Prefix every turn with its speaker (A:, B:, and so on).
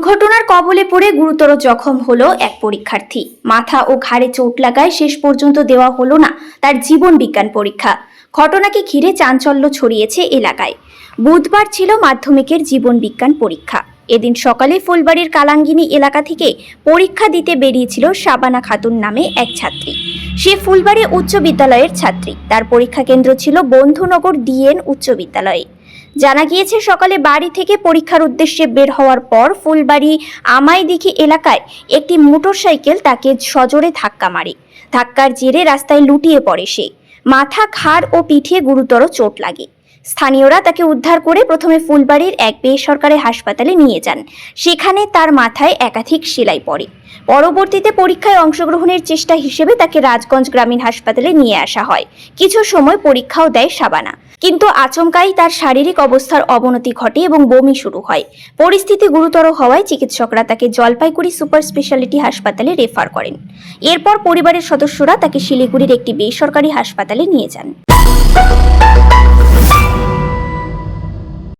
A: দুর্ঘটনার কবলে পড়ে গুরুতর জখম হলো এক পরীক্ষার্থী। মাথা ও ঘাড়ে চোট লাগায় শেষ পর্যন্ত দেওয়া হলো না তার জীবন বিজ্ঞান পরীক্ষা। ঘটনাকে ঘিরে চাঞ্চল্য ছড়িয়েছে এলাকায়। বুধবার ছিল মাধ্যমিকের জীবন বিজ্ঞান পরীক্ষা। এদিন সকালে ফুলবাড়ির কালাঙ্গিনী এলাকা থেকে পরীক্ষা দিতে বেরিয়েছিল শাবানা খাতুন নামে এক ছাত্রী। সে ফুলবাড়ি উচ্চ বিদ্যালয়ের ছাত্রী। তার পরীক্ষা কেন্দ্র ছিল বন্ধুনগর ডিএন উচ্চ বিদ্যালয়ে। জানা গিয়েছে, সকালে বাড়ি থেকে পরীক্ষার উদ্দেশ্যে বের হওয়ার পর ফুলবাড়ি আমাইদিঘি এলাকায় একটি মোটরসাইকেল তাকে সজোরে ধাক্কা মারে। ধাক্কার জেরে রাস্তায় লুটিয়ে পড়ে সে। মাথা, ঘাড় ও পিঠে গুরুতর চোট লাগে। স্থানীয়রা তাকে উদ্ধার করে প্রথমে ফুলবাড়ির এক বেসরকারি হাসপাতালে নিয়ে যান। সেখানে তার মাথায় একাধিক সেলাই পড়ে। পরবর্তীতে পরীক্ষায় অংশগ্রহণের চেষ্টা হিসেবে তাকে রাজগঞ্জ গ্রামীণ হাসপাতালে নিয়ে আসা হয়। কিছু সময় পরীক্ষাও দেয় শাবানা, কিন্তু আচমকাই তার শারীরিক অবস্থার অবনতি ঘটে এবং বমি শুরু হয়। পরিস্থিতি গুরুতর হওয়ায় চিকিৎসকরা তাকে জলপাইগুড়ি সুপার স্পেশালিটি হাসপাতালে রেফার করেন। এরপর পরিবারের সদস্যরা তাকে শিলিগুড়ির একটি বেসরকারি হাসপাতালে নিয়ে যান।